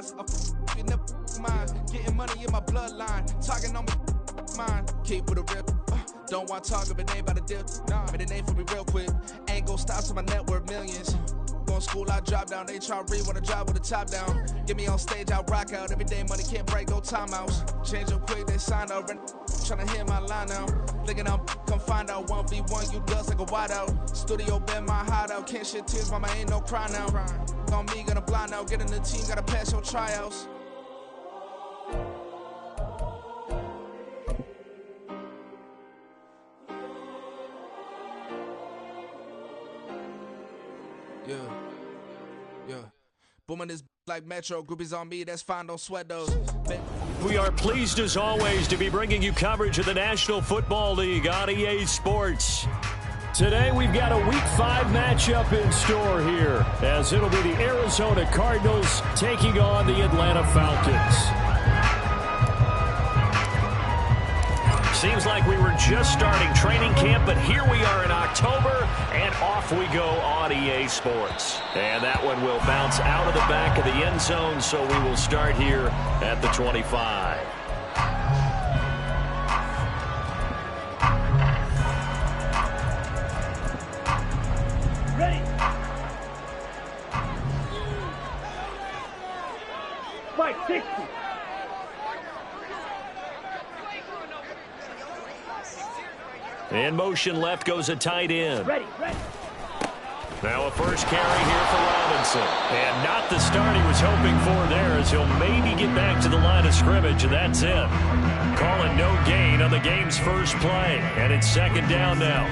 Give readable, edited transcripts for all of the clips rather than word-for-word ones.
lines. You never mind. Getting money in my bloodline. Talking on me mine. Keep with a rip. Don't want to talk if it ain't about to dip. Nah, but it ain't for me real quick. Ain't gon' stop till my net worth millions. Going school, I drop down. They try to read when I drive with the top down. Get me on stage, I rock out. Every day money can't break, go timeouts. Change up quick, they sign up. Tryna hear my line now. Thinking I'm come find out 1v1, you dust like a wideout. Studio been my hideout. Can't shed tears, mama, ain't no cry now. On me, gonna blind out. Get in the team, gotta pass your tryouts. Yeah. Booming this like Metro. Groupies on me, that's fine, don't sweat those. We are pleased as always to be bringing you coverage of the National Football League on EA Sports. Today we've got a Week 5 matchup in store here, as it'll be the Arizona Cardinals taking on the Atlanta Falcons. Seems like we were just starting training camp, but here we are in October, and off we go on EA Sports. And that one will bounce out of the back of the end zone, so we will start here at the 25. Ready. Fight 60. In motion left goes a tight end. Ready. Now a first carry here for Robinson. And not the start he was hoping for there, as he'll maybe get back to the line of scrimmage, and that's it. Calling no gain on the game's first play. And it's second down now.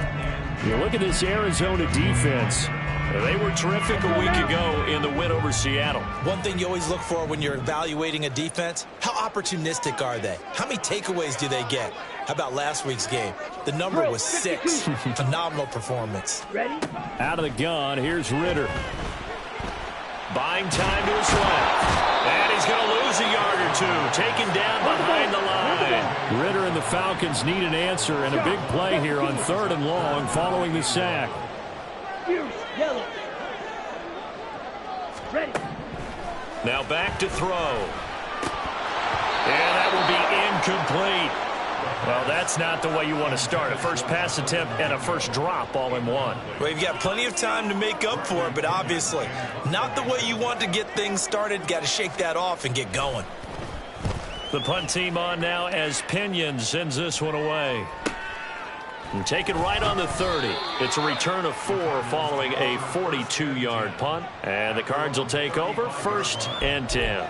You look at this Arizona defense. They were terrific a week ago in the win over Seattle. One thing you always look for when you're evaluating a defense, how opportunistic are they? How many takeaways do they get? How about last week's game? The number was 6. Phenomenal performance. Ready? Out of the gun, here's Ritter. Buying time to his left. And he's going to lose a yard or two. Taken down behind the line. Ritter and the Falcons need an answer, and a big play here on 3rd and long following the sack. Yellow. Ready. Now back to throw. And that will be incomplete. Well, that's not the way you want to start. A first pass attempt and a first drop all in one. Well, you've got plenty of time to make up for it, but obviously not the way you want to get things started. Got to shake that off and get going. The punt team on now as Pinion sends this one away. And take it right on the 30. It's a return of 4 following a 42-yard punt. And the Cards will take over 1st and 10.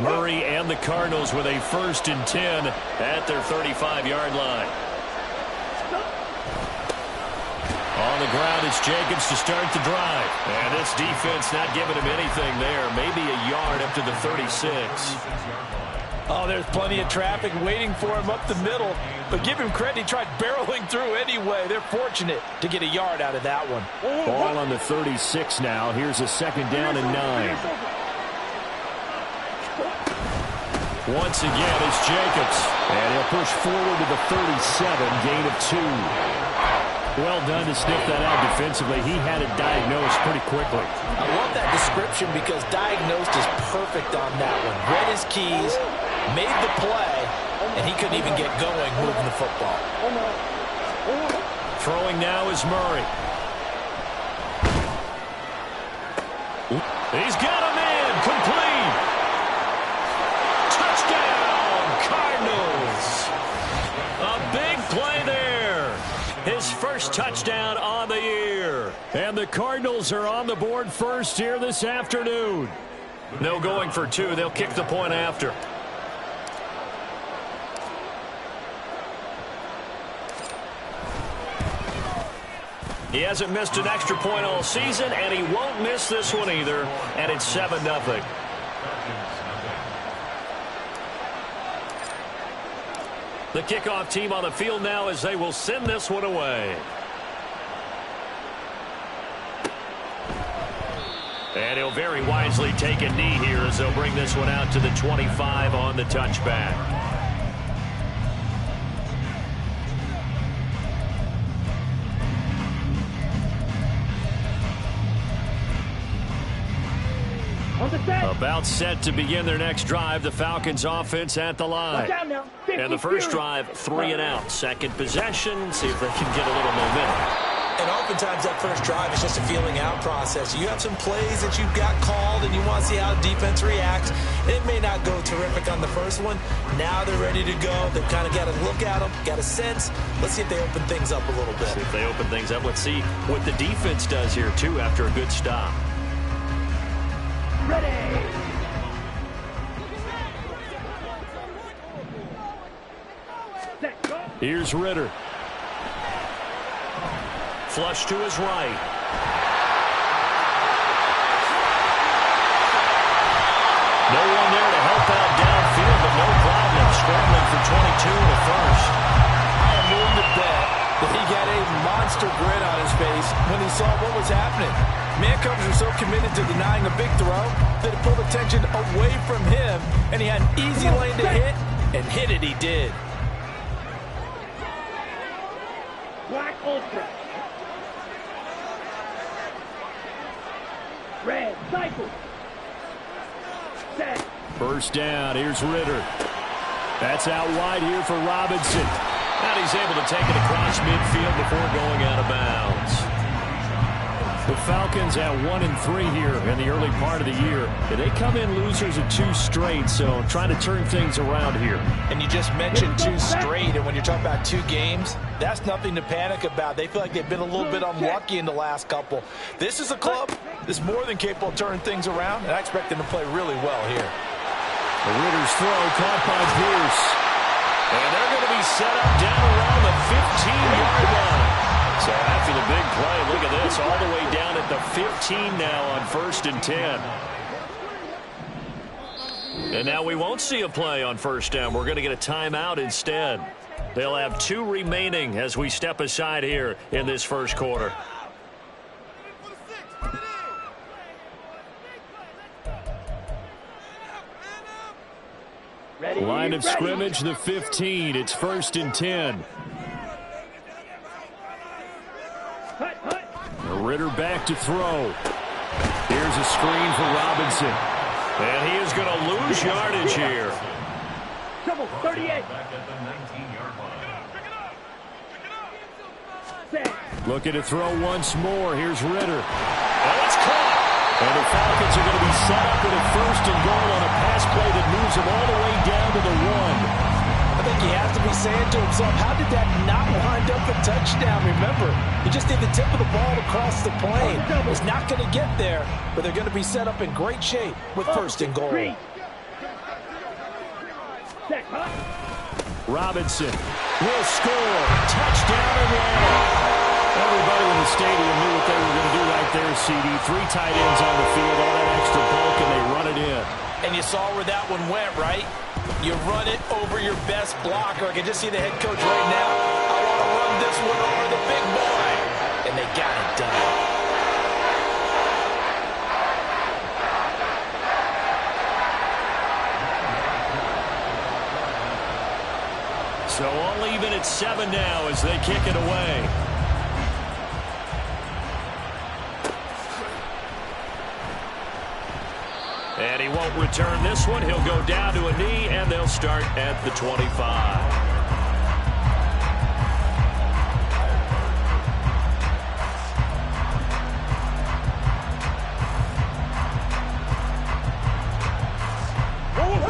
Murray and the Cardinals with a 1st and 10 at their 35-yard line. On the ground, it's Jacobs to start the drive. And this defense not giving him anything there. Maybe a yard up to the 36. Oh, there's plenty of traffic waiting for him up the middle. But give him credit, he tried barreling through anyway. They're fortunate to get a yard out of that one. Ball on the 36 now. Here's a 2nd down and 9. Once again, it's Jacobs. And he'll push forward to the 37, gain of 2. Well done to sniff that out defensively. He had it diagnosed pretty quickly. I love that description because diagnosed is perfect on that one. Read his keys, made the play, and he couldn't even get going moving the football. Throwing now is Murray. He's got him in. Complete. Touchdown, Cardinals. A big play there. His first touchdown on the year. And the Cardinals are on the board first here this afternoon. No going for 2. They'll kick the point after. He hasn't missed an extra point all season, and he won't miss this one either. And it's 7-0. The kickoff team on the field now as they will send this one away. And he'll very wisely take a knee here as they'll bring this one out to the 25 on the touchback. About set to begin their next drive. The Falcons offense at the line. And the first drive, 3 and out. Second possession, see if they can get a little momentum. And oftentimes that first drive is just a feeling out process. You have some plays that you've got called and you want to see how the defense reacts. It may not go terrific on the first one. Now they're ready to go. They've kind of got to look at them, got a sense. Let's see if they open things up a little bit. See if they open things up. Let's see what the defense does here, too, after a good stop. Ready. Here's Ritter. Flush to his right. No one there to help out downfield, but no problem. Scrambling for 22 and a first. I am willing to bet that he got a monster grin on his face when he saw what was happening. Man covers are so committed to denying a big throw that it pulled attention away from him, and he had an easy lane to hit, and hit it he did. Black Ultra. Red cycle. Set. First down. Here's Ritter. That's out wide here for Robinson. And he's able to take it across midfield before going out of bounds. The Falcons at 1-3 here in the early part of the year. They come in losers of 2 straight, so trying to turn things around here. And you just mentioned 2 straight, and when you're talking about 2 games, that's nothing to panic about. They feel like they've been a little bit unlucky in the last couple. This is a club that's more than capable of turning things around, and I expect them to play really well here. The Ritter's throw caught by Pierce. And they're going to be set up down around the 15-yard line. So after the big play, look at this, all the way down at the 15 now on 1st and 10. And now we won't see a play on first down. We're going to get a timeout instead. They'll have 2 remaining as we step aside here in this first quarter. Line of scrimmage, the 15. It's 1st and 10. Ritter back to throw. Here's a screen for Robinson. And he is going to lose yardage here. Double 38. Looking to throw once more. Here's Ritter. Oh, it's caught. And the Falcons are going to be set up with a 1st and goal on a pass play that moves them all the way down to the 1. I think he has to be saying to himself, how did that not wind up a touchdown? Remember, he just did the tip of the ball across the plane. He's not going to get there, but they're going to be set up in great shape with 1st and goal. Robinson will score. Touchdown and one. Everybody in the stadium knew what they were going to do right there, CD. 3 tight ends on the field, all that extra bulk, and they run it in. And you saw where that one went, right? You run it over your best blocker. I can just see the head coach right now. I want to run this one over the big boy. And they got it done. So all even at 7 now as they kick it away. And he won't return this one. He'll go down to a knee, and they'll start at the 25.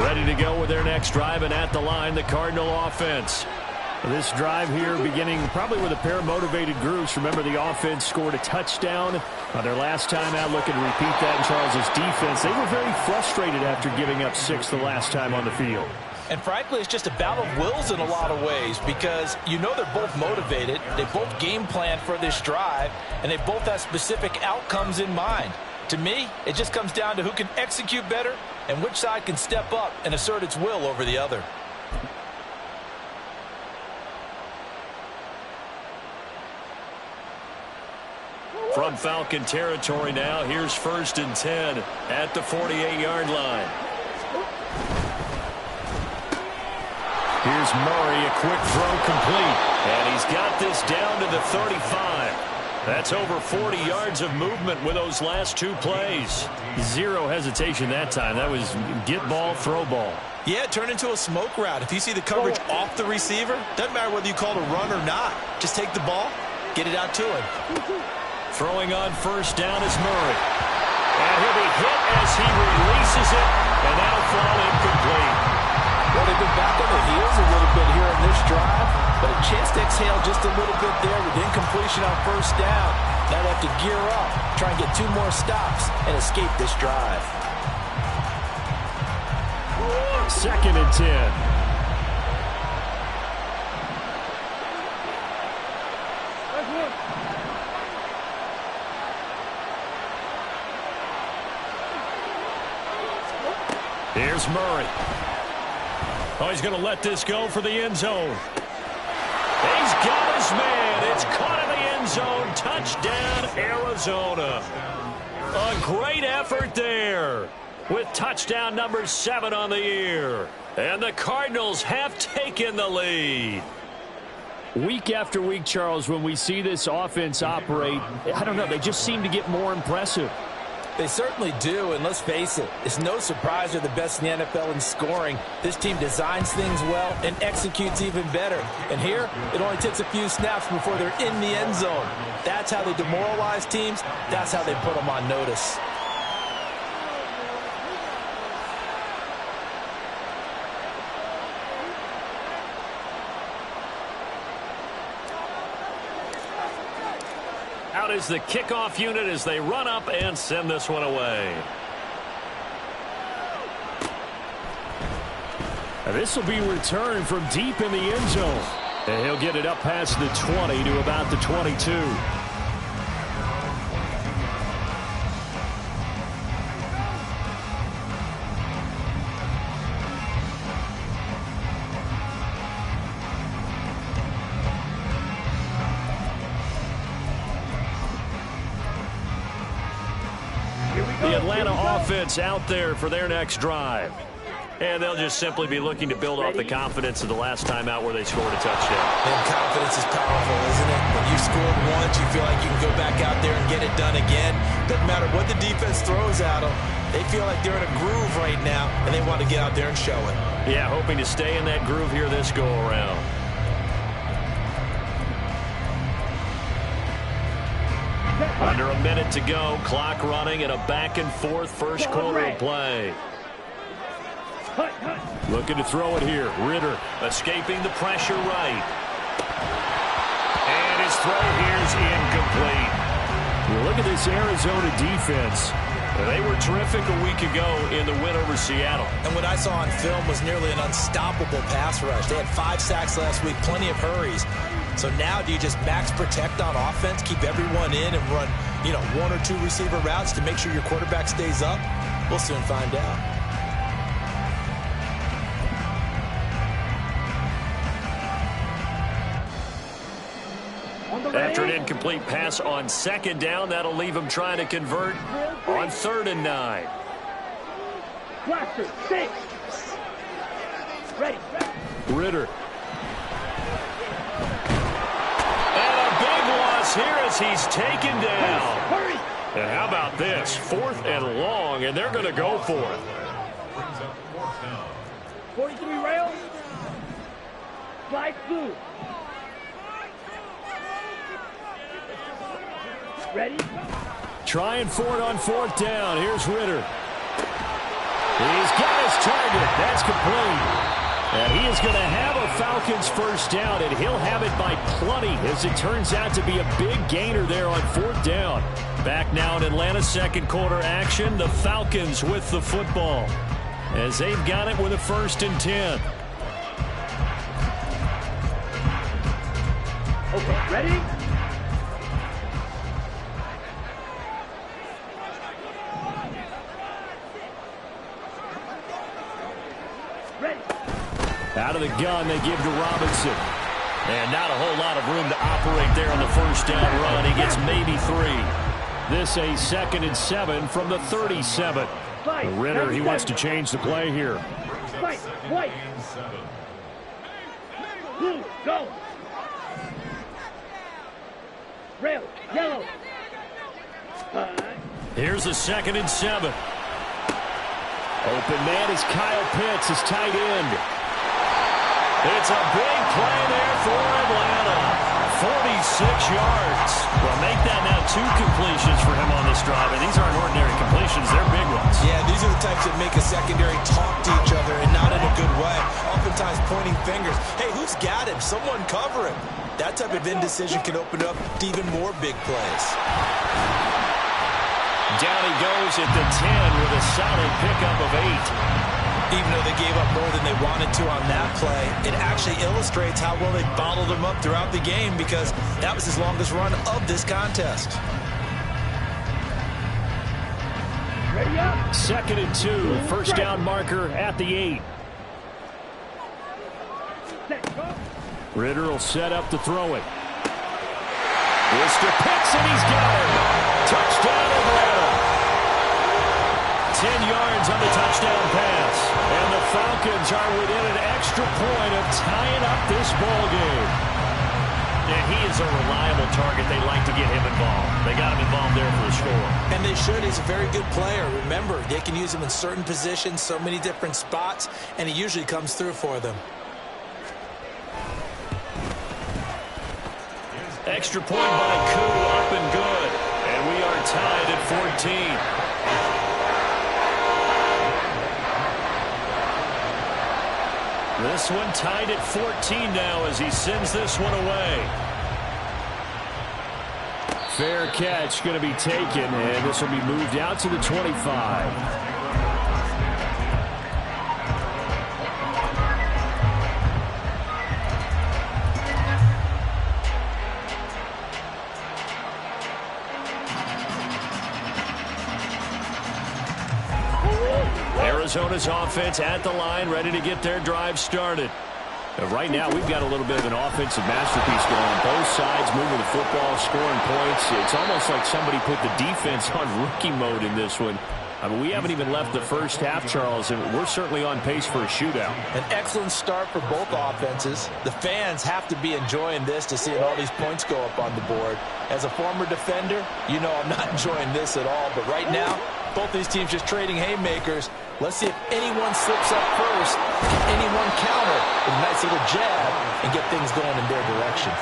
Ready to go with their next drive, and at the line, the Cardinal offense. This drive here beginning probably with a pair of motivated groups. Remember, the offense scored a touchdown on their last time out, looking to repeat that in Charles's defense. They were very frustrated after giving up 6 the last time on the field. And frankly, it's just a battle of wills in a lot of ways because you know they're both motivated. They both game plan for this drive, and they both have specific outcomes in mind. To me, it just comes down to who can execute better and which side can step up and assert its will over the other. From Falcon territory now, here's 1st and 10 at the 48-yard line. Here's Murray, a quick throw complete. And he's got this down to the 35. That's over 40 yards of movement with those last 2 plays. Zero hesitation that time. That was get ball, throw ball. Yeah, turn into a smoke route. If you see the coverage off the receiver, doesn't matter whether you call it a run or not. Just take the ball, get it out to him. Throwing on 1st down is Murray. And he'll be hit as he releases it, and that'll fall incomplete. Well, they've been back on their heels a little bit here in this drive, but a chance to exhale just a little bit there with incompletion on 1st down. Now they have to gear up, try and get 2 more stops, and escape this drive. 2nd and 10. Here's Murray. Oh, he's going to let this go for the end zone. He's got his man. It's caught in the end zone. Touchdown, Arizona. A great effort there with touchdown number 7 on the year. And the Cardinals have taken the lead. Week after week, Charles, when we see this offense operate, I don't know, they just seem to get more impressive. They certainly do, and let's face it, it's no surprise they're the best in the NFL in scoring. This team designs things well and executes even better. And here, it only takes a few snaps before they're in the end zone. That's how they demoralize teams. That's how they put them on notice. Out is the kickoff unit as they run up and send this one away. And this will be returned from deep in the end zone. And he'll get it up past the 20 to about the 22. The Atlanta offense out there for their next drive. And they'll just simply be looking to build off the confidence of the last time out where they scored a touchdown. And confidence is powerful, isn't it? When you scored once, you feel like you can go back out there and get it done again. Doesn't matter what the defense throws at them. They feel like they're in a groove right now, and they want to get out there and show it. Yeah, hoping to stay in that groove here this go-around. Under a minute to go, clock running, and a back-and-forth first quarter of play. Looking to throw it here. Ritter escaping the pressure right. And his throw here is incomplete. Look at this Arizona defense. They were terrific a week ago in the win over Seattle. And what I saw on film was nearly an unstoppable pass rush. They had 5 sacks last week, plenty of hurries. So now do you just max protect on offense, keep everyone in and run, 1 or 2 receiver routes to make sure your quarterback stays up? We'll soon find out. After an incomplete pass on 2nd down, that'll leave him trying to convert on 3rd and 9. Blaster, 6. Ready. Ritter. And a big loss here as he's taken down. Hurry. And how about this? 4th and long, and they're going to go for it. 43 rail. Slide through. Ready? Trying for it on 4th down. Here's Ritter. He's got his target. That's complete. And he is going to have a Falcons first down, and he'll have it by plenty as it turns out to be a big gainer there on 4th down. Back now in Atlanta's second quarter action, the Falcons with the football as they've got it with a 1st and 10. Okay, ready? Out of the gun, they give to Robinson. And not a whole lot of room to operate there on the first down run. He gets maybe 3. This a 2nd and 7 from the 37. Ritter, he wants to change the play here. Fight, white. Blue, go. Red, yellow. Here's a 2nd and 7. Open man is Kyle Pitts, his tight end. It's a big play there for Atlanta. 46 yards. Well, make that now 2 completions for him on this drive. And these aren't ordinary completions. They're big ones. Yeah, these are the types that make a secondary talk to each other and not in a good way. Oftentimes pointing fingers. Hey, who's got him? Someone cover him. That type of indecision can open up to even more big plays. Down he goes at the 10 with a solid pickup of 8. Even though they gave up more than they wanted to on that play, it actually illustrates how well they bottled them up throughout the game because that was his longest run of this contest. Ready up. 2nd and 2. First down marker at the 8. Set, go. Ritter will set up to throw it. Mr. Pitts, and he's got it. Touchdown Atlanta. 10 yards on the touchdown pass. And the Falcons are within an extra point of tying up this ball game. And he is a reliable target. They like to get him involved. They got him involved there for a score. And they should. He's a very good player. Remember, they can use him in certain positions, so many different spots, and he usually comes through for them. Extra point by Koo, up and good. And we are tied at 14. This one tied at 14 now as he sends this one away. Fair catch going to be taken, and this will be moved out to the 25. Arizona's offense at the line, ready to get their drive started. Right now, we've got a little bit of an offensive masterpiece going on. Both sides moving the football, scoring points. It's almost like somebody put the defense on rookie mode in this one. I mean, we haven't even left the first half, Charles, and we're certainly on pace for a shootout. An excellent start for both offenses. The fans have to be enjoying this to see all these points go up on the board. As a former defender, you know I'm not enjoying this at all. But right now, both these teams just trading haymakers. Let's see if anyone slips up first, can anyone counter with a nice little jab and get things going in their direction.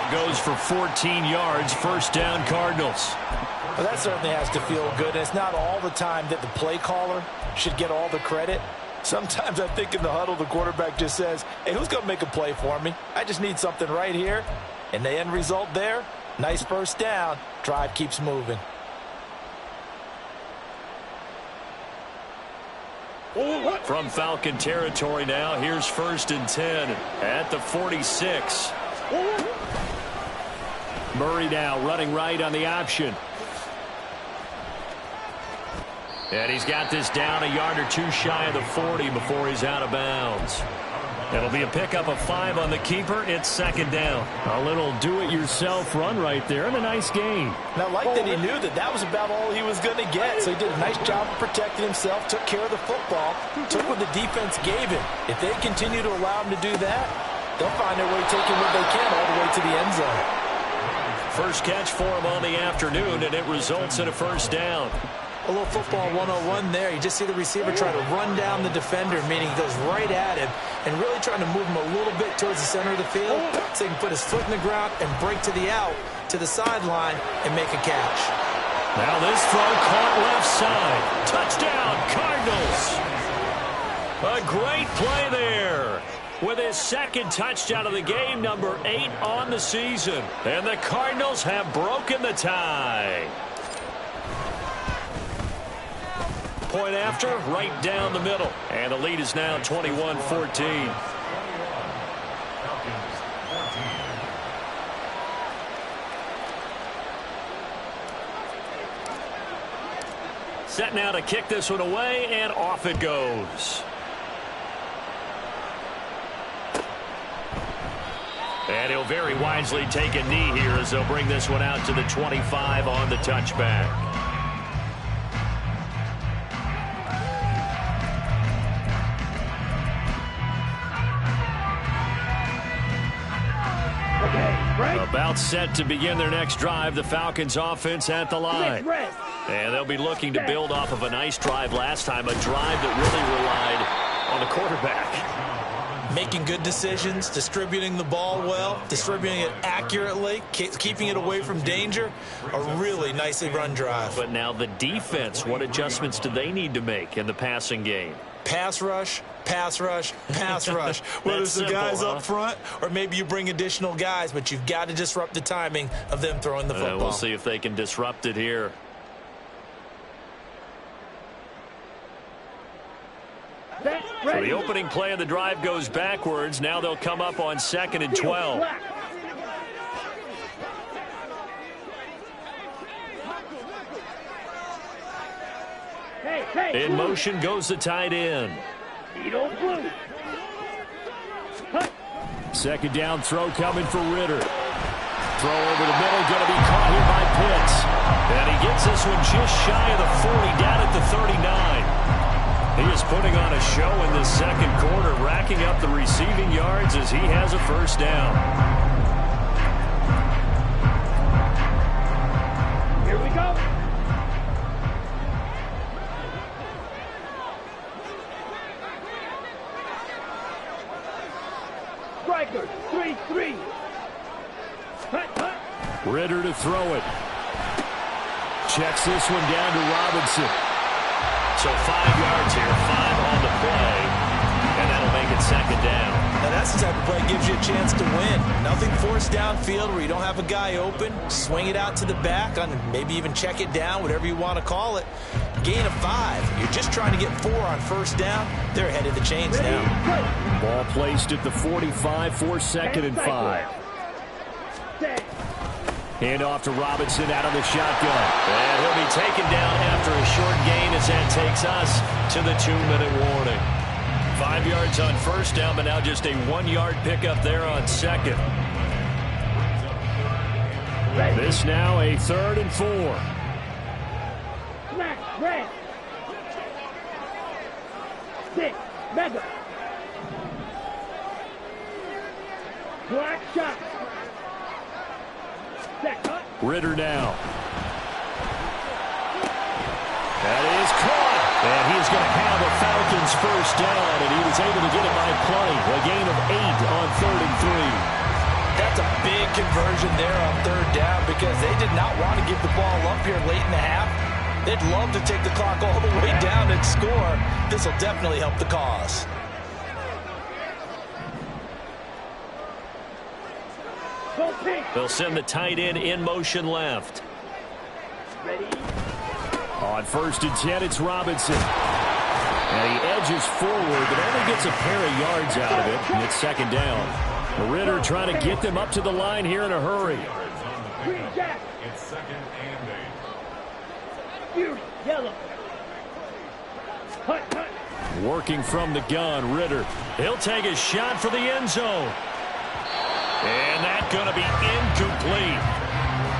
Goes for 14 yards, first down Cardinals. Well, that certainly has to feel good. And it's not all the time that the play caller should get all the credit. Sometimes I think in the huddle, the quarterback just says, hey, who's going to make a play for me? I just need something right here. And the end result there, nice first down. Drive keeps moving. From Falcon territory now, here's 1st and 10 at the 46. Murray now running right on the option. And he's got this down a yard or 2 shy of the 40 before he's out of bounds. It'll be a pickup of 5 on the keeper. It's 2nd down. A little do-it-yourself run right there and a nice gain. And I like that he knew that that was about all he was going to get. So he did a nice job of protecting himself, took care of the football, took what the defense gave him. If they continue to allow him to do that, they'll find their way taking what they can all the way to the end zone. First catch for him on the afternoon, and it results in a first down. A little football 101 there. You just see the receiver try to run down the defender, meaning he goes right at him and really trying to move him a little bit towards the center of the field so he can put his foot in the ground and break to the out, to the sideline, and make a catch. Now this throw caught left side. Touchdown, Cardinals. A great play there. with his second touchdown of the game, number 8 on the season. And the Cardinals have broken the tie. Point after, right down the middle. And the lead is now 21-14. Set now to kick this one away, and off it goes. And he'll very wisely take a knee here as they'll bring this one out to the 25 on the touchback. About set to begin their next drive, the Falcons offense at the line. And they'll be looking to build off of a nice drive last time, a drive that really relied on the quarterback. Making good decisions, distributing the ball well, distributing it accurately, keeping it away from danger. A really nicely run drive. But now the defense, what adjustments do they need to make in the passing game? Pass rush, pass rush, pass rush. Whether it's the guys up front or maybe you bring additional guys, but you've got to disrupt the timing of them throwing the football. We'll see if they can disrupt it here. So the opening play of the drive goes backwards. Now they'll come up on 2nd and 12. In motion goes the tight end. Second down throw coming for Ritter. Throw over the middle, going to be caught here by Pitts. And he gets this one just shy of the 40, down at the 39. He is putting on a show in this second quarter, racking up the receiving yards as he has a first down. Here we go. Strikers, 3-3. Ritter to throw it. Checks this one down to Robinson. So 5 yards here, 5 on the play, and that'll make it second down. Now that's the type of play that gives you a chance to win. Nothing forced downfield where you don't have a guy open. Swing it out to the back, on maybe even check it down, whatever you want to call it. Gain of 5. You're just trying to get 4 on first down. They're ahead of the chains now. Ball placed at the 45 for 2nd and 5. Hand off to Robinson out of the shotgun. And he'll be taken down after a short gain as that takes us to the 2-minute warning. 5 yards on first down, but now just a 1-yard pickup there on 2nd. This now a 3rd and 4. Smash, red. 6, mega. Black shot. Ritter now. That is caught. And he's going to have a Falcons first down, and he was able to get it by plenty. A gain of 8 on 3rd and 3. That's a big conversion there on 3rd down because they did not want to give the ball up here late in the half. They'd love to take the clock all the way down and score. This will definitely help the cause. They'll send the tight end in motion left. Ready? On 1st and 10, it's Robinson. And he edges forward, but only gets a pair of yards out of it, and it's 2nd down. Ritter trying to get them up to the line here in a hurry. Green jack. It's 2nd and 8. Fury, yellow. Hut, hut. Working from the gun, Ritter. He'll take a shot for the end zone. And that's going to be incomplete.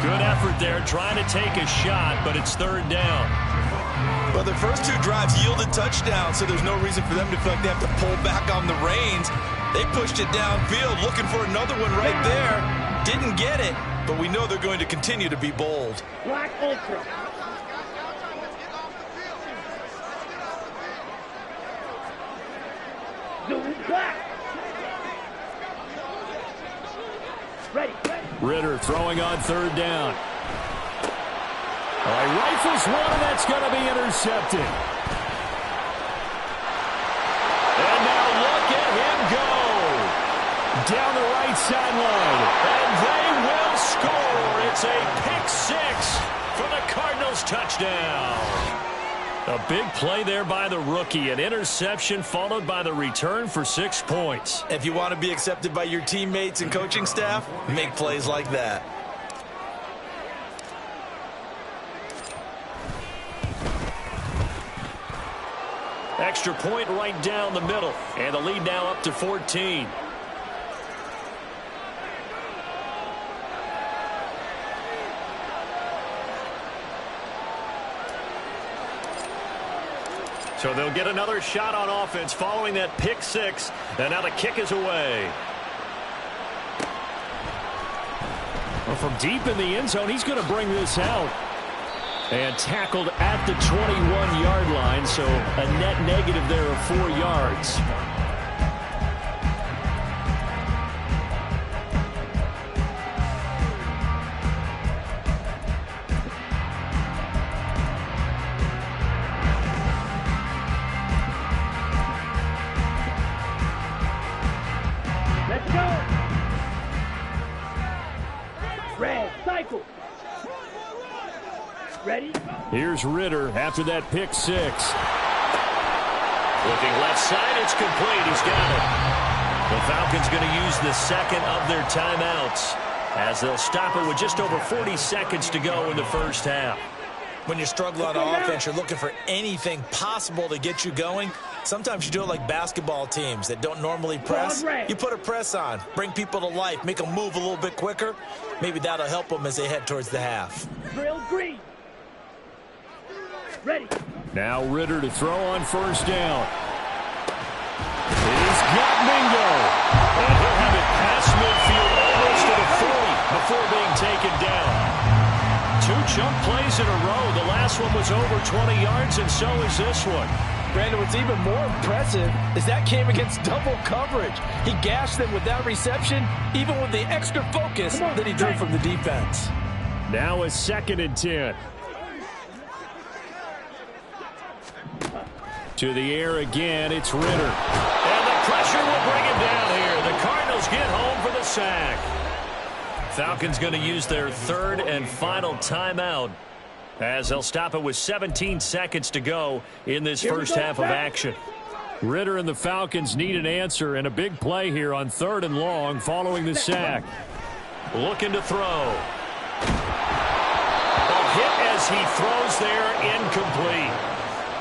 Good effort there trying to take a shot, but it's 3rd down. Well, the first 2 drives yielded touchdowns, so there's no reason for them to feel like they have to pull back on the reins. They pushed it downfield, looking for another one right there. Didn't get it, but we know they're going to continue to be bold. Black Ultra. Zoom black. Ready, ready. Ritter throwing on 3rd down. He rifles one, and that's going to be intercepted. And now look at him go. down the right sideline. And they will score. It's a pick six for the Cardinals touchdown. A big play there by the rookie. An interception followed by the return for 6 points. If you want to be accepted by your teammates and coaching staff, make plays like that. Extra point right down the middle. And the lead now up to 14. So they'll get another shot on offense following that pick six. And now the kick is away. Well, from deep in the end zone, he's going to bring this out. And tackled at the 21-yard line, so a net negative there of 4 yards. Let's go. Red, cycle. Ready? Here's Ritter after that pick six. Looking left side, it's complete. He's got it. The Falcons going to use the second of their timeouts as they'll stop it with just over 40 seconds to go in the first half. When you're struggling on offense, you're looking for anything possible to get you going. Sometimes you do it like basketball teams that don't normally press. You put a press on, bring people to life, make them move a little bit quicker. Maybe that'll help them as they head towards the half. Drill green. Ready. Now Ritter to throw on first down. He's got Mingo. And he'll have it past midfield almost to the 40 before being taken down. 2 chunk plays in a row. The last one was over 20 yards, and so is this one. Brandon, what's even more impressive is that came against double coverage. He gashed them with that reception, even with the extra focus that he drew from the defense. Now a 2nd and 10. To the air again, it's Ritter. And the pressure will bring him down here. The Cardinals get home for the sack. Falcons going to use their 3rd and final timeout as they'll stop it with 17 seconds to go in this first half of action. Ritter and the Falcons need an answer and a big play here on 3rd and long following the sack. Looking to throw. A hit as he throws there, incomplete.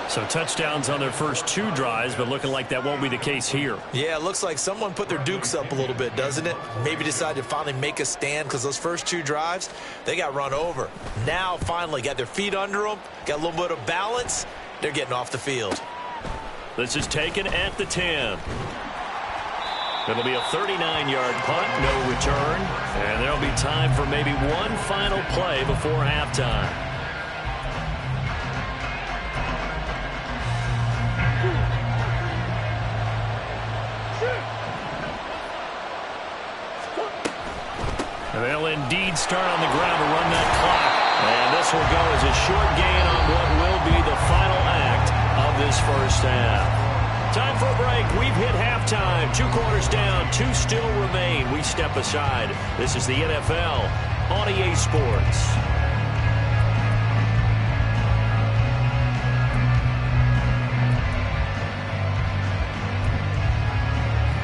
So touchdowns on their first 2 drives, but looking like that won't be the case here. Yeah, it looks like someone put their dukes up a little bit, doesn't it? Maybe decided to finally make a stand because those first 2 drives, they got run over. Now, finally, got their feet under them, got a little bit of balance. They're getting off the field. This is taken at the 10. It'll be a 39-yard punt, no return. And there'll be time for maybe one final play before halftime. They'll indeed start on the ground to run that clock. And this will go as a short gain on what will be the final act of this first half. Time for a break. We've hit halftime. 2 quarters down, 2 still remain. We step aside. This is the NFL on EA Sports.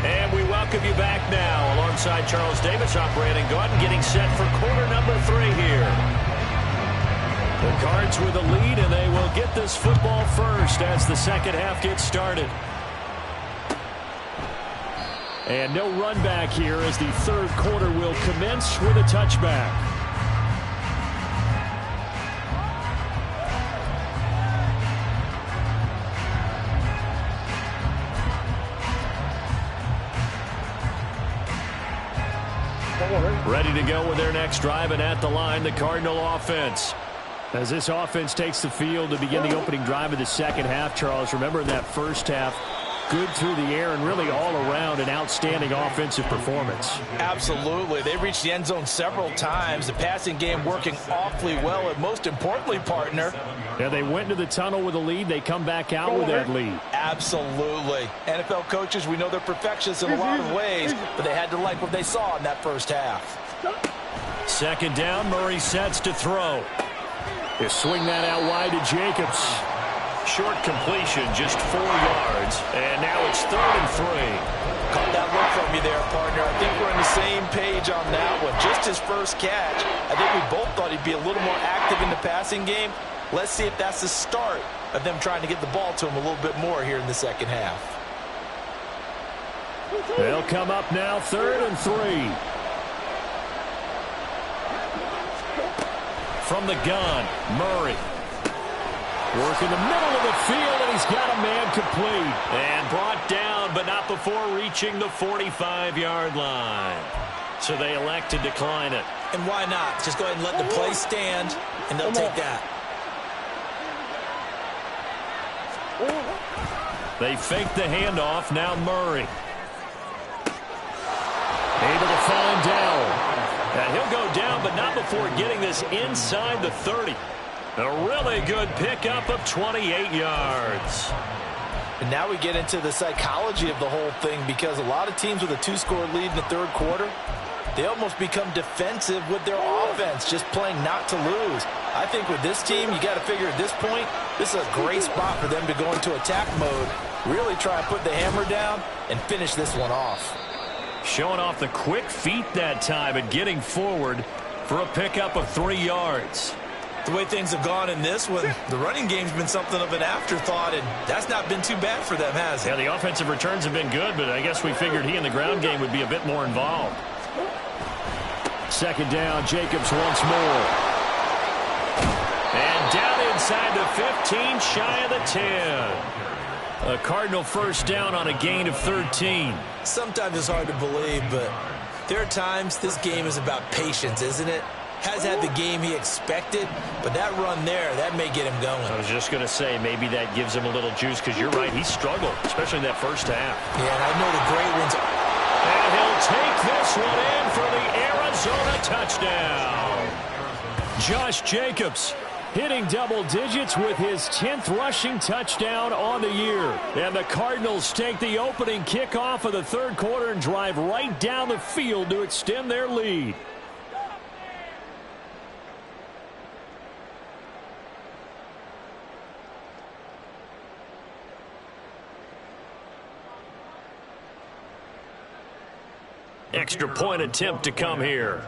And we welcome you back now. Alongside Charles Davis, I'm Brandon Gaudin, getting set for quarter number 3 here. The Cards with the lead, and they will get this football first as the second half gets started. And no run back here as the 3rd quarter will commence with a touchback. Ready to go with their next drive, and at the line, the Cardinal offense. As this offense takes the field to begin the opening drive of the second half, Charles, remember in that first half, good through the air and really all around an outstanding offensive performance. Absolutely. They reached the end zone several times. The passing game working awfully well, and most importantly, partner, And they went to the tunnel with a lead. They come back out with that lead. Absolutely. NFL coaches, we know they're perfectionists in a lot of ways, but they had to like what they saw in that first half. Second down, Murray sets to throw. They swing that out wide to Jacobs. Short completion, just 4 yards. And now it's 3rd and 3. Caught that look from you there, partner. I think we're on the same page on that one. Just his first catch. I think we both thought he'd be a little more active in the passing game. Let's see if that's the start of them trying to get the ball to him a little bit more here in the second half. They'll come up now, 3rd and 3. From the gun, Murray. Work in the middle of the field, and he's got a man complete. And brought down, but not before reaching the 45-yard line. So they elect to decline it. And why not? Just go ahead and let the play stand, and they'll take that. They fake the handoff. Now Murray. Able to find Dowell. And he'll go down, but not before getting this inside the 30. A really good pickup of 28 yards. And now we get into the psychology of the whole thing, because a lot of teams with a 2-score lead in the third quarter, they almost become defensive with their offense, just playing not to lose. I think with this team, you got to figure at this point, this is a great spot for them to go into attack mode, really try and put the hammer down and finish this one off. Showing off the quick feet that time and getting forward for a pickup of 3 yards. The way things have gone in this one, the running game's been something of an afterthought, and that's not been too bad for them, has it? Yeah, the offensive returns have been good, but I guess we figured he in the ground game would be a bit more involved. Second down, Jacobs once more. And down inside the 15, shy of the 10. A Cardinal first down on a gain of 13. Sometimes it's hard to believe, but there are times this game is about patience, isn't it? Has had the game he expected, but that run there, that may get him going. I was just going to say, maybe that gives him a little juice, because you're right, he struggled, especially in that first half. Yeah, and I know the great ones. And he'll take this one in for the Arizona touchdown. Josh Jacobs hitting double digits with his 10th rushing touchdown on the year. And the Cardinals take the opening kickoff of the third quarter and drive right down the field to extend their lead. Extra point attempt to come here.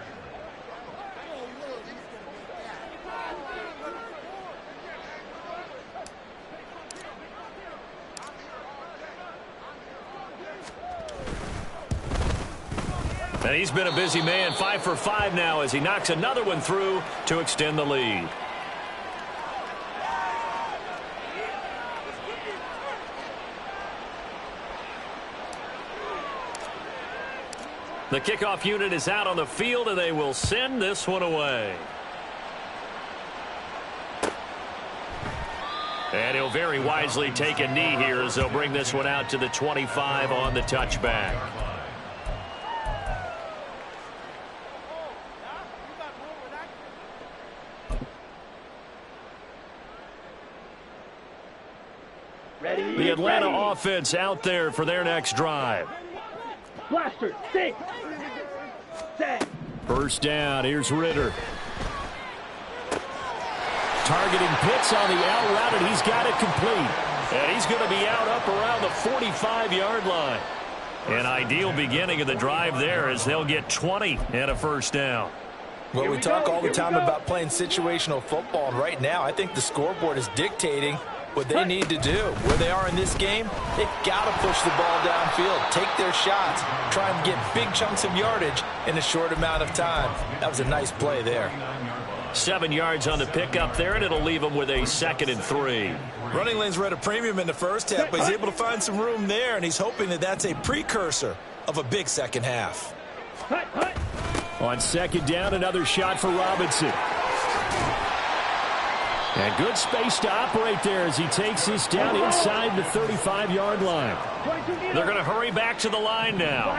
And he's been a busy man, 5 for 5 now as he knocks another one through to extend the lead. The kickoff unit is out on the field, and they will send this one away. And he'll very wisely take a knee here as they'll bring this one out to the 25 on the touchback. The Atlanta offense out there for their next drive. Blaster, 6, 7. First down, here's Ritter. Targeting Pitts on the out route, and he's got it complete. And he's going to be out up around the 45-yard line. An ideal beginning of the drive there as they'll get 20 and a first down. Well, we talk all the time about playing situational football, and right now I think the scoreboard is dictating what they need to do. Where they are in this game, they've got to push the ball downfield, take their shots, try and get big chunks of yardage in a short amount of time. That was a nice play there. 7 yards on the pickup there, and it'll leave them with a 2nd and 3. Running lanes were at a premium in the first half, but he's able to find some room there, and he's hoping that that's a precursor of a big second half. On second down, another shot for Robinson. And good space to operate there as he takes this down inside the 35-yard line. They're going to hurry back to the line now.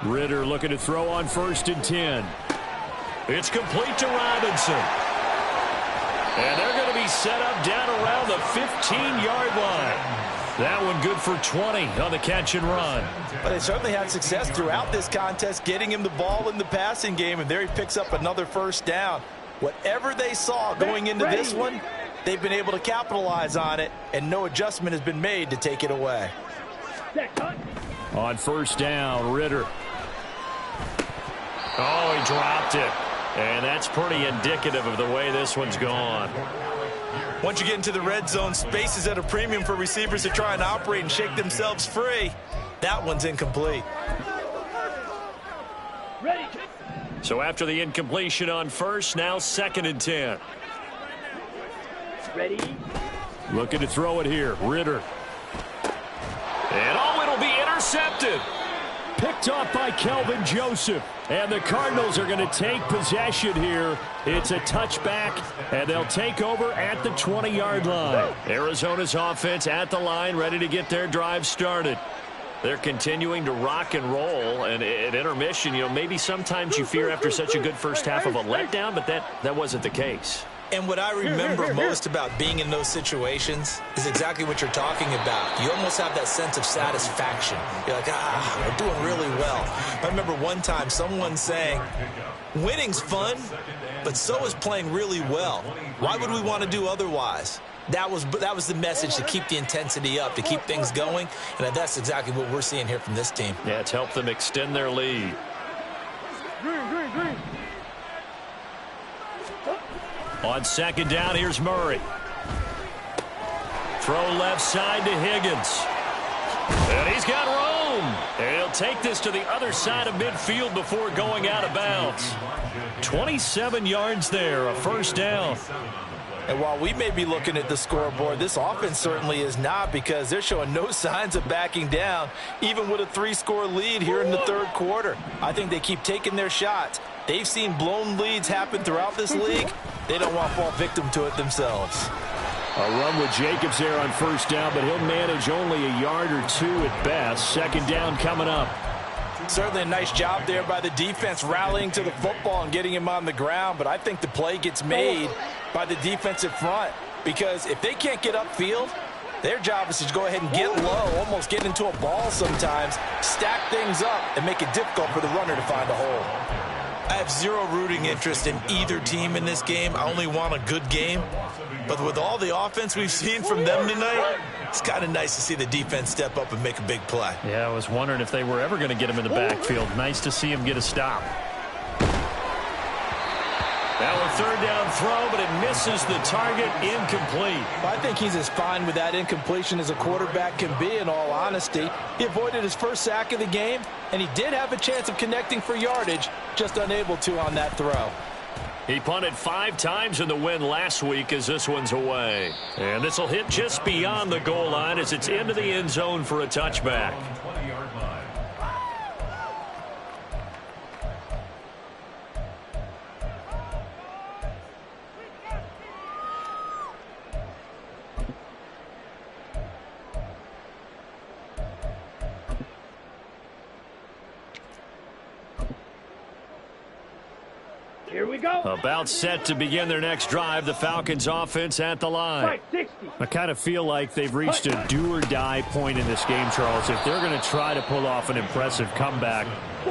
Ritter looking to throw on 1st and 10. It's complete to Robinson. And they're going to be set up down around the 15-yard line. That one good for 20 on the catch and run. But they certainly had success throughout this contest getting him the ball in the passing game, and there he picks up another first down. Whatever they saw going into this one, they've been able to capitalize on it, and no adjustment has been made to take it away. On first down, Ritter. Oh, he dropped it. And that's pretty indicative of the way this one's gone. Once you get into the red zone, space is at a premium for receivers to try and operate and shake themselves free. That one's incomplete. Ready. So after the incompletion on first, now 2nd and 10. Ready. Looking to throw it here. Ritter. And it'll be intercepted. Picked off by Kelvin Joseph. And the Cardinals are going to take possession here. It's a touchback, and they'll take over at the 20-yard line. Arizona's offense at the line, ready to get their drive started. They're continuing to rock and roll, and at intermission, maybe sometimes you fear after such a good first half of a letdown, but that wasn't the case. And what I remember most about being in those situations is exactly what you're talking about. You almost have that sense of satisfaction. You're like, we're doing really well. I remember one time someone saying, winning's fun, but so is playing really well. Why would we want to do otherwise? That was the message, to keep the intensity up, to keep things going, and that's exactly what we're seeing here from this team. Yeah, it's helped them extend their lead. Green. On 2nd down, here's Murray. Throw left side to Higgins. And he's got room. And he'll take this to the other side of midfield before going out of bounds. 27 yards there, a first down. And while we may be looking at the scoreboard, this offense certainly is not, because they're showing no signs of backing down, even with a 3-score lead here in the third quarter. I think they keep taking their shots. They've seen blown leads happen throughout this league. They don't want to fall victim to it themselves. A run with Jacobs there on first down, but he'll manage only a yard or two at best. 2nd down coming up. Certainly a nice job there by the defense, rallying to the football and getting him on the ground, but I think the play gets made by the defensive front, because if they can't get upfield, their job is to go ahead and get low, almost get into a ball sometimes, stack things up, and make it difficult for the runner to find a hole. I have zero rooting interest in either team in this game. I only want a good game. But with all the offense we've seen from them tonight, it's kind of nice to see the defense step up and make a big play. Yeah, I was wondering if they were ever going to get him in the backfield. Nice to see him get a stop. Now a 3rd down throw, but it misses the target, incomplete. I think he's as fine with that incompletion as a quarterback can be, in all honesty. He avoided his first sack of the game, and he did have a chance of connecting for yardage, just unable to on that throw. He punted 5 times in the win last week as this one's away. And this will hit just beyond the goal line as it's into the end zone for a touchback. Here we go. About set to begin their next drive. The Falcons offense at the line. 60. I kind of feel like they've reached a do-or-die point in this game, Charles. If they're going to try to pull off an impressive comeback,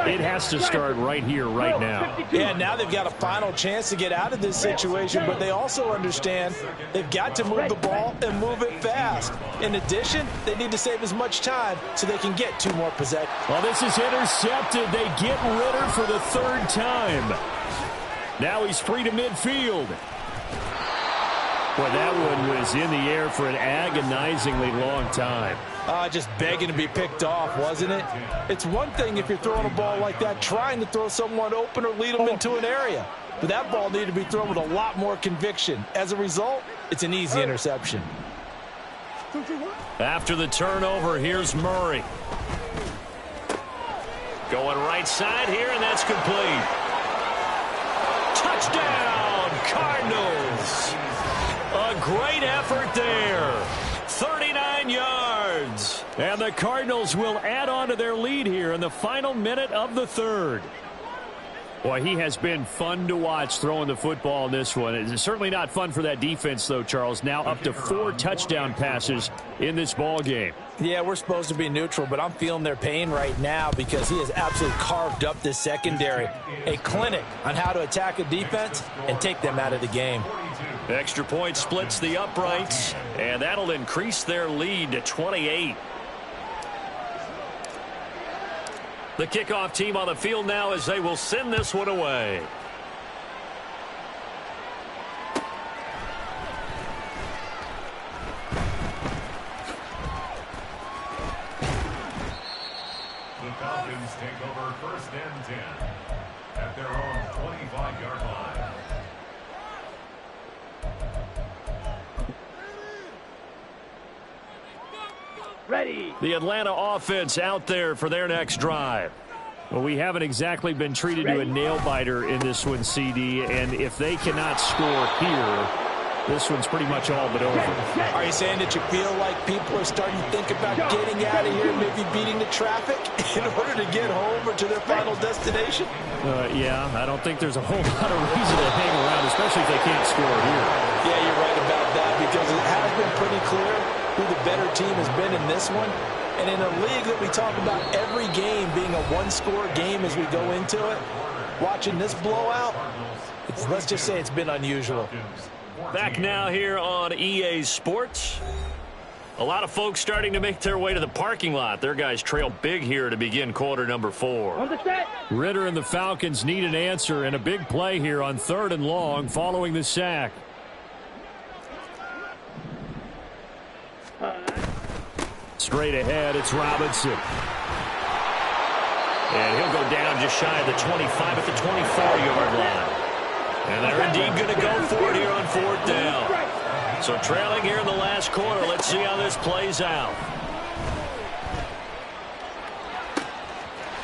it has to start right here, right now. Yeah, now they've got a final chance to get out of this situation, but they also understand they've got to move the ball and move it fast. In addition, they need to save as much time so they can get 2 more possessions. Well, this is intercepted. They get Ritter for the 3rd time. Now he's free to midfield. Boy, that one was in the air for an agonizingly long time. Just begging to be picked off, wasn't it? It's one thing if you're throwing a ball like that, trying to throw someone open or lead them into an area. But that ball needed to be thrown with a lot more conviction. As a result, it's an easy interception. After the turnover, here's Murray. Going right side here, and that's complete. Touchdown, Cardinals. A great effort there. 39 yards. And the Cardinals will add on to their lead here in the final minute of the 3rd. Boy, he has been fun to watch throwing the football in this one. It's certainly not fun for that defense, though, Charles. Now up to 4 touchdown passes in this ball game. Yeah, we're supposed to be neutral, but I'm feeling their pain right now because he has absolutely carved up this secondary. A clinic on how to attack a defense and take them out of the game. Extra point splits the uprights, and that'll increase their lead to 28. The kickoff team on the field now as they will send this one away. The Falcons take over 1st and 10 at their own 25-yard line. Ready. The Atlanta offense out there for their next drive. Well, we haven't exactly been treated to a nail-biter in this one, CD, and if they cannot score here, this one's pretty much all but over. Are you saying that you feel like people are starting to think about getting out of here, maybe beating the traffic in order to get home or to their final destination? Yeah, I don't think there's a whole lot of reason to hang around, especially if they can't score here. Yeah, you're right about that because it has been pretty clear who the better team has been in this one. And in a league that we talk about every game being a one-score game as we go into it, watching this blowout, let's just say it's been unusual. Back now here on EA Sports. A lot of folks starting to make their way to the parking lot. Their guys trail big here to begin quarter number 4. On the set. Ritter and the Falcons need an answer and a big play here on 3rd and long following the sack. Straight ahead, it's Robinson. And he'll go down just shy of the 25 at the 24-yard line. And they're indeed going to go for it here on 4th down. So trailing here in the last quarter. Let's see how this plays out.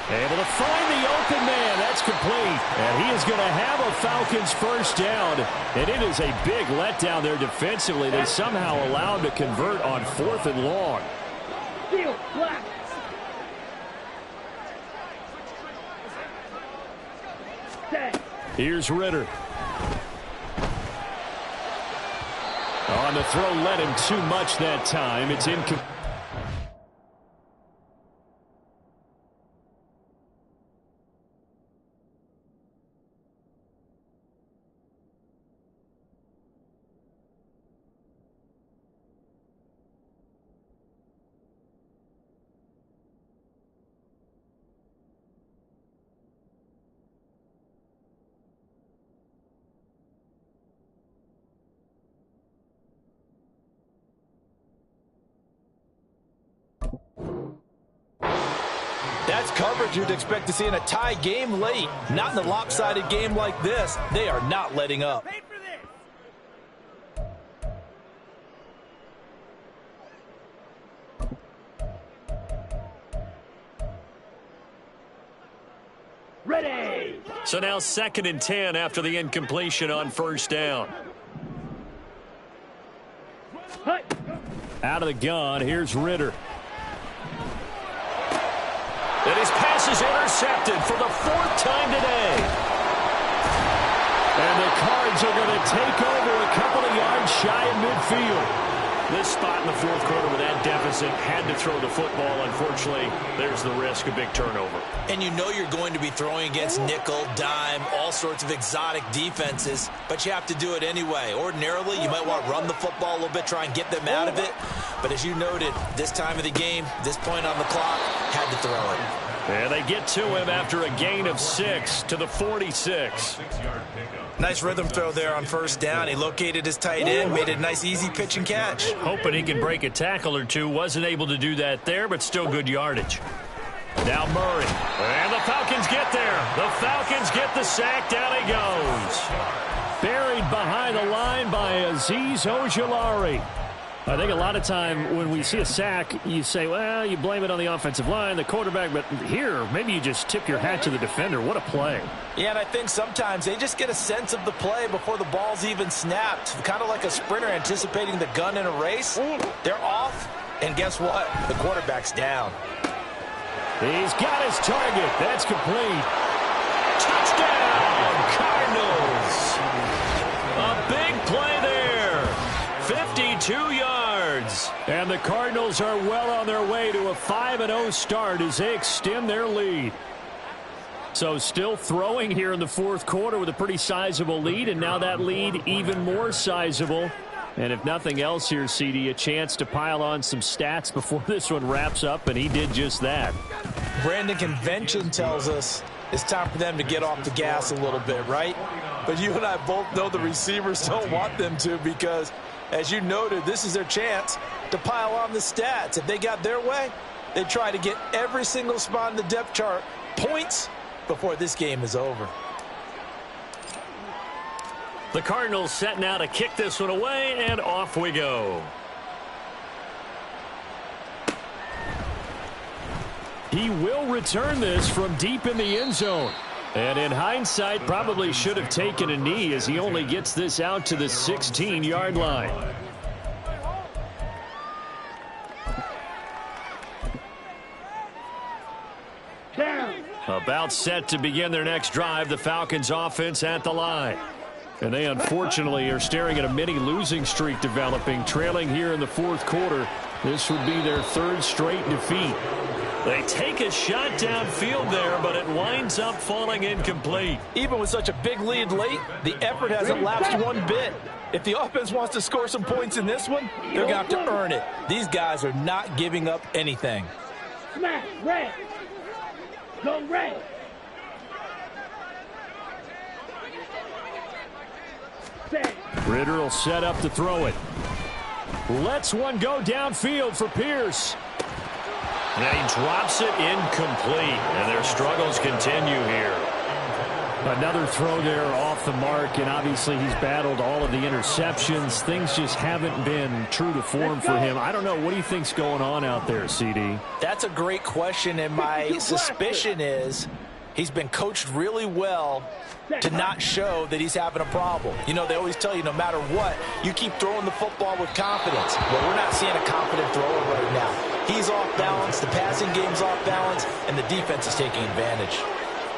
Able to find the open man. That's complete. And he is going to have a Falcons 1st down. And it is a big letdown there defensively. They somehow allowed to convert on 4th and long. Steel, black. Set. Here's Ritter. On the throw, led him too much that time. It's incomplete. That's coverage you'd expect to see in a tie game late. Not in a lopsided game like this. They are not letting up. Ready. So now 2nd and 10 after the incompletion on 1st down. Out of the gun, here's Ritter. And his pass is intercepted for the 4th time today. And the Cards are going to take over a couple of yards shy of midfield. This spot in the 4th quarter with that deficit, had to throw the football. Unfortunately, there's the risk of big turnover. And you know you're going to be throwing against nickel, dime, all sorts of exotic defenses, but you have to do it anyway. Ordinarily, you might want to run the football a little bit, try and get them out of it. But as you noted, this time of the game, this point on the clock, had to throw it. And they get to him after a gain of 6 to the 46. Nice rhythm throw there on 1st down. He located his tight end, made a nice easy pitch and catch. Hoping he can break a tackle or two. Wasn't able to do that there, but still good yardage. Now Murray. And the Falcons get there. The Falcons get the sack. Down he goes. Buried behind the line by Azeez Ojulari. I think a lot of time when we see a sack, you say, well, you blame it on the offensive line, the quarterback, but here, maybe you just tip your hat to the defender. What a play. Yeah, and I think sometimes they just get a sense of the play before the ball's even snapped, kind of like a sprinter anticipating the gun in a race. They're off, and guess what? The quarterback's down. He's got his target. That's complete. Touchdown! Touchdown, Cardinals. A big play there. 52 yards. And the Cardinals are well on their way to a 5-0 start as they extend their lead. So still throwing here in the fourth quarter with a pretty sizable lead, and now that lead even more sizable. And if nothing else here, CD, a chance to pile on some stats before this one wraps up, and he did just that. Brandon, convention tells us it's time for them to get off the gas a little bit, right? But you and I both know the receivers don't want them to, because, as you noted, this is their chance to pile on the stats. If they got their way, they try to get every single spot in the depth chart points before this game is over. The Cardinals set now to kick this one away, and off we go. He will return this from deep in the end zone. And in hindsight, probably should have taken a knee as he only gets this out to the 16-yard line. About set to begin their next drive, the Falcons offense at the line. And they unfortunately are staring at a mini losing streak developing, trailing here in the fourth quarter. This would be their third straight defeat. They take a shot downfield there, but it winds up falling incomplete. Even with such a big lead late, the effort hasn't lapsed one bit. If the offense wants to score some points in this one, they're going to have to earn it. These guys are not giving up anything. Smash, red. Go red. Ritter will set up to throw it. Lets one go downfield for Pierce. And he drops it incomplete, and their struggles continue here. Another throw there off the mark, and obviously he's battled all of the interceptions. Things just haven't been true to form for him. I don't know. What do you think's going on out there, CD? That's a great question, and my suspicion is he's been coached really well to not show that he's having a problem. You know, they always tell you no matter what, you keep throwing the football with confidence. Well, we're not seeing a confident thrower right now. He's off balance, the passing game's off balance, and the defense is taking advantage.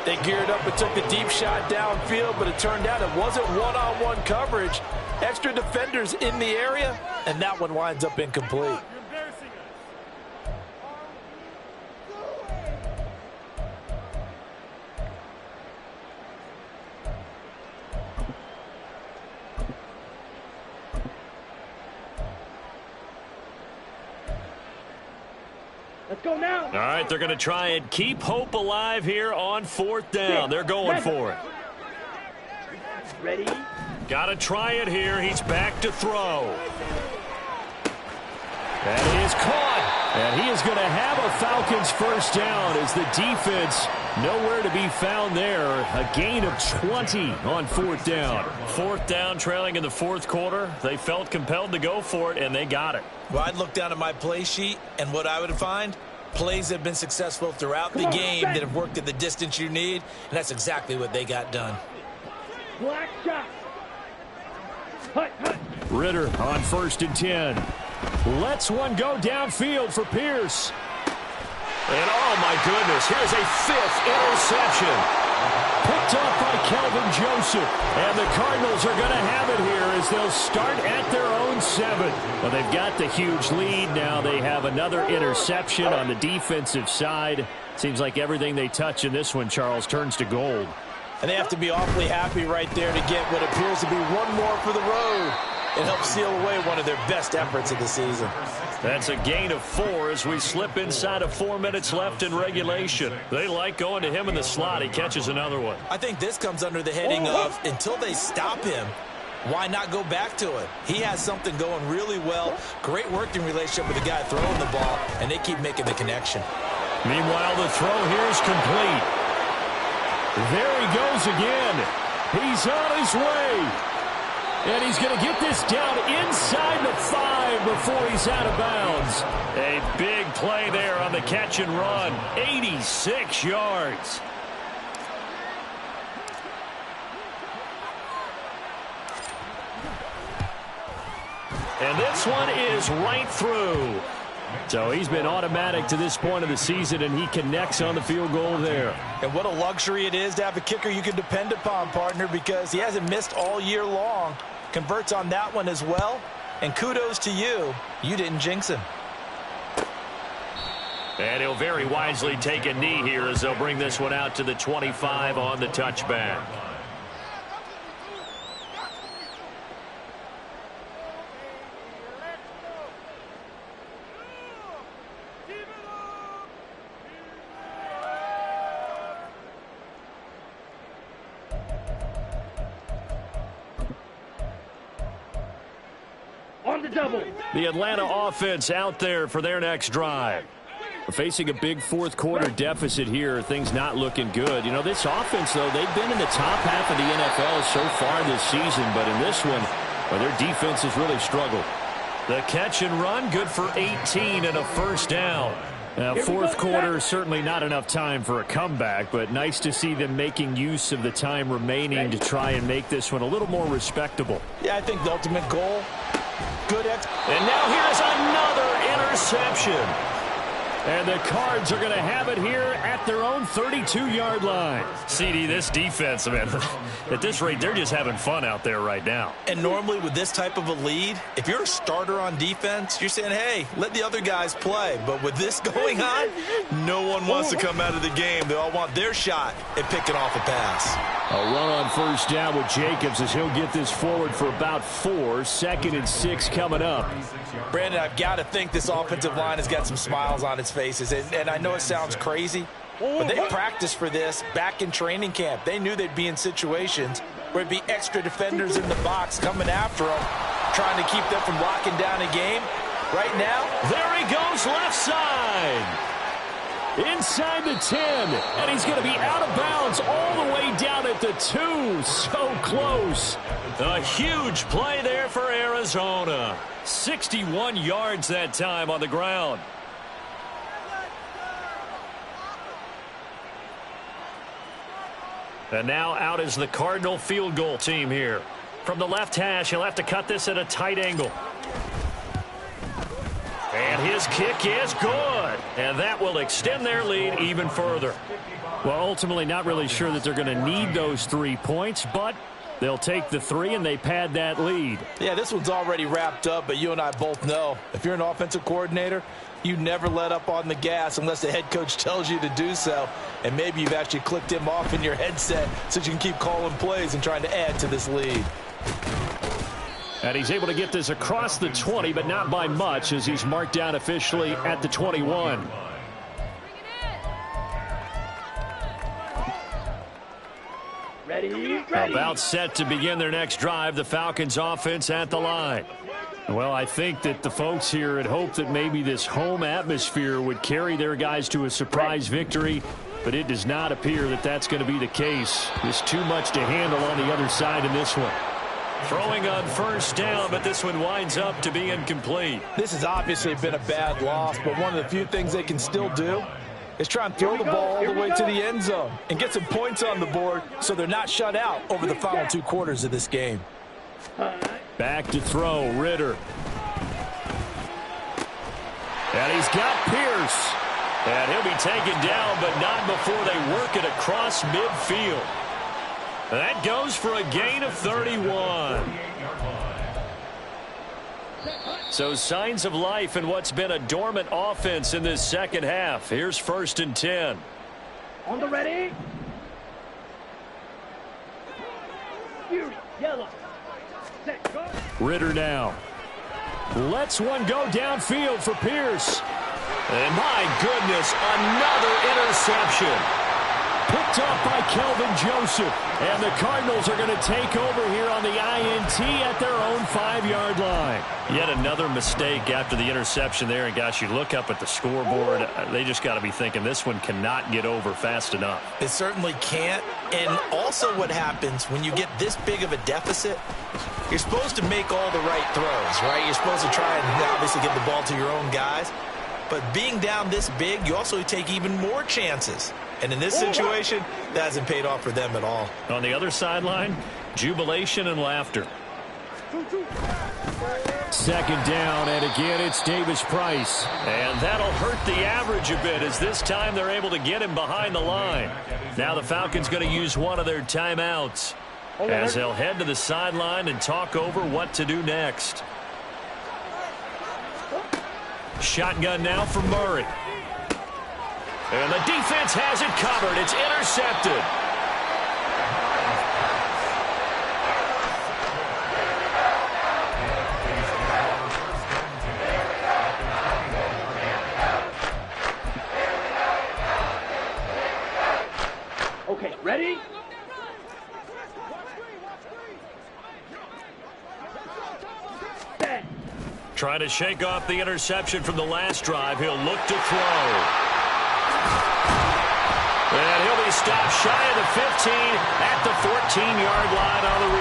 They geared up and took the deep shot downfield, but it turned out it wasn't one-on-one coverage. Extra defenders in the area, and that one winds up incomplete. Let's go now. All right, they're going to try and keep hope alive here on fourth down. They're going for it. Ready? Got to try it here. He's back to throw. That is caught. And he is going to have a Falcons first down as the defense nowhere to be found there. A gain of 20 on fourth down. Fourth down, trailing in the fourth quarter. They felt compelled to go for it, and they got it. Well, I'd look down at my play sheet, and what I would find, plays that have been successful throughout the game that have worked at the distance you need, and that's exactly what they got done. Black shot. Hut, hut. Ritter on 1st and 10. Lets one go downfield for Pierce. And oh my goodness, here's a 5th interception. Picked off by Kelvin Joseph. And the Cardinals are going to have it here as they'll start at their own 7. Well, they've got the huge lead. Now they have another interception on the defensive side. Seems like everything they touch in this one, Charles, turns to gold. And they have to be awfully happy right there to get what appears to be one more for the road. It helps seal away one of their best efforts of the season. That's a gain of 4 as we slip inside of 4 minutes left in regulation. They like going to him in the slot. He catches another one. I think this comes under the heading of, until they stop him, why not go back to it? He has something going really well. Great working relationship with the guy throwing the ball, and they keep making the connection. Meanwhile, the throw here is complete. There he goes again. He's on his way. And he's going to get this down inside the 5 before he's out of bounds. A big play there on the catch and run. 86 yards. And this one is right through. So he's been automatic to this point of the season, and he connects on the field goal there. And what a luxury it is to have a kicker you can depend upon, partner, because he hasn't missed all year long. Converts on that one as well. And kudos to you. You didn't jinx him. And he'll very wisely take a knee here as they'll bring this one out to the 25 on the touchback. On the double. The Atlanta offense out there for their next drive. We're facing a big fourth quarter deficit here. Things not looking good. You know, this offense, though, they've been in the top half of the NFL so far this season. But in this one, well, their defense has really struggled. The catch and run, good for 18 and a first down. Fourth quarter, certainly not enough time for a comeback, but nice to see them making use of the time remaining to try and make this one a little more respectable. Yeah, I think the ultimate goal, good and now here's another interception. And the Cards are going to have it here at their own 32-yard line. CD, this defense, man, at this rate, they're just having fun out there right now. And normally with this type of a lead, if you're a starter on defense, you're saying, hey, let the other guys play. But with this going on, no one wants to come out of the game. They all want their shot at picking off a pass. A run on first down with Jacobs as he'll get this forward for about 4. 2nd and 6 coming up. Brandon, I've got to think this offensive line has got some smiles on its faces. And I know it sounds crazy, but they practiced for this back in training camp. They knew they'd be in situations where it'd be extra defenders in the box coming after them, trying to keep them from locking down a game. Right now, there he goes left side. Inside the 10, and he's going to be out of bounds all the way down at the 2. So close. A huge play there for Arizona. 61 yards that time on the ground. And now out is the Cardinal field goal team here. From the left hash, he'll have to cut this at a tight angle. And his kick is good. And that will extend their lead even further. Well, ultimately not really sure that they're going to need those 3 points, but they'll take the 3 and they pad that lead. Yeah, this one's already wrapped up, but you and I both know if you're an offensive coordinator, you never let up on the gas unless the head coach tells you to do so. And maybe you've actually clicked him off in your headset so you can keep calling plays and trying to add to this lead. And he's able to get this across the 20, but not by much as he's marked down officially at the 21. Ready. About set to begin their next drive. The Falcons offense at the line. Well, I think that the folks here had hoped that maybe this home atmosphere would carry their guys to a surprise victory, but it does not appear that that's going to be the case. There's too much to handle on the other side in this one. Throwing on first down, but this one winds up to be incomplete. This has obviously been a bad loss, but one of the few things they can still do is try and throw the ball all the way to the end zone and get some points on the board so they're not shut out over the final 2 quarters of this game. Back to throw, Ritter. And he's got Pierce. And he'll be taken down, but not before they work it across midfield. That goes for a gain of 31. So signs of life in what's been a dormant offense in this second half. Here's 1st and 10. On the ready. Fury, yellow. Set, go. Ritter now. Lets one go downfield for Pierce. And my goodness, another interception. Picked off by Kelvin Joseph. And the Cardinals are going to take over here on the INT at their own 5-yard line. Yet another mistake after the interception there. And, gosh, you look up at the scoreboard. They just got to be thinking this one cannot get over fast enough. It certainly can't. And also what happens when you get this big of a deficit, you're supposed to make all the right throws, right? You're supposed to try and obviously get the ball to your own guys. But being down this big, you also take even more chances. And in this situation, that hasn't paid off for them at all. On the other sideline, jubilation and laughter. Second down, and again, it's Davis Price. And that'll hurt the average a bit, as this time they're able to get him behind the line. Now the Falcons going to use one of their timeouts as they'll head to the sideline and talk over what to do next. Shotgun now for Murray. And the defense has it covered. It's intercepted. Okay, ready? Set. Trying to shake off the interception from the last drive. He'll look to throw. And he'll be stopped shy of the 15 at the 14-yard line on the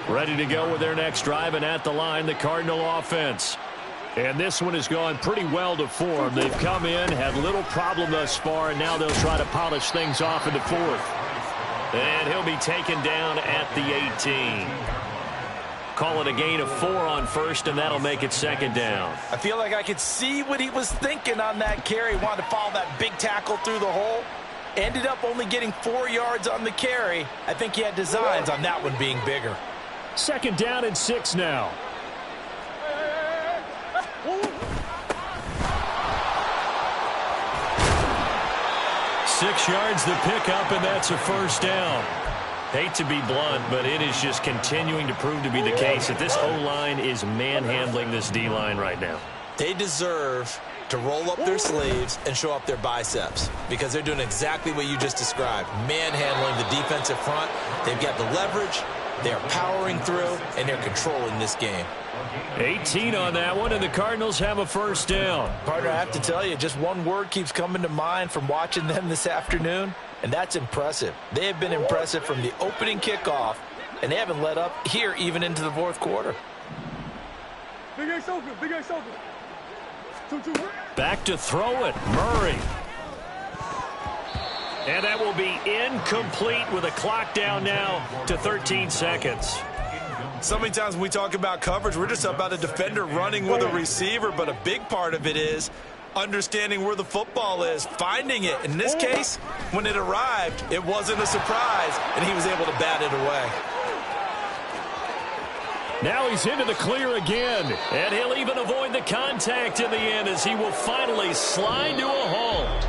return. Ready to go with their next drive, and at the line, the Cardinal offense. And this one has gone pretty well to form. They've come in, had little problem thus far, and now they'll try to polish things off in the fourth. And he'll be taken down at the 18. Call it a gain of 4 on first, and that'll make it second down. I feel like I could see what he was thinking on that carry. Wanted to follow that big tackle through the hole. Ended up only getting 4 yards on the carry. I think he had designs on that one being bigger. Second down and 6 now. Six yards the pickup, and that's a first down. Hate to be blunt, but it is just continuing to prove to be the case that this O-line is manhandling this D-line right now. They deserve to roll up their sleeves and show up their biceps, because they're doing exactly what you just described, manhandling the defensive front. They've got the leverage, they're powering through, and they're controlling this game. 18 on that one, and the Cardinals have a first down. Partner, I have to tell you, just one word keeps coming to mind from watching them this afternoon, and that's impressive. They have been impressive from the opening kickoff, and they haven't let up here even into the fourth quarter. Big Ace open, Big Ace open. 2-2. Back to throw it, Murray. And that will be incomplete with a clock down now to 13 seconds. So many times when we talk about coverage, we're just about a defender running with a receiver, but a big part of it is understanding where the football is, finding it. In this case, when it arrived, it wasn't a surprise, and he was able to bat it away. Now he's into the clear again. And he'll even avoid the contact in the end as he will finally slide to a halt.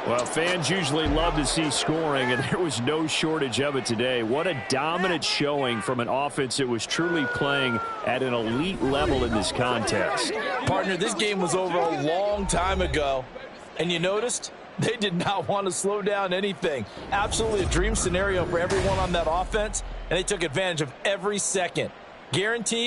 Well, fans usually love to see scoring, and there was no shortage of it today. What a dominant showing from an offense that was truly playing at an elite level in this contest. Partner, this game was over a long time ago, and you noticed they did not want to slow down anything. Absolutely a dream scenario for everyone on that offense, and they took advantage of every second. Guaranteed.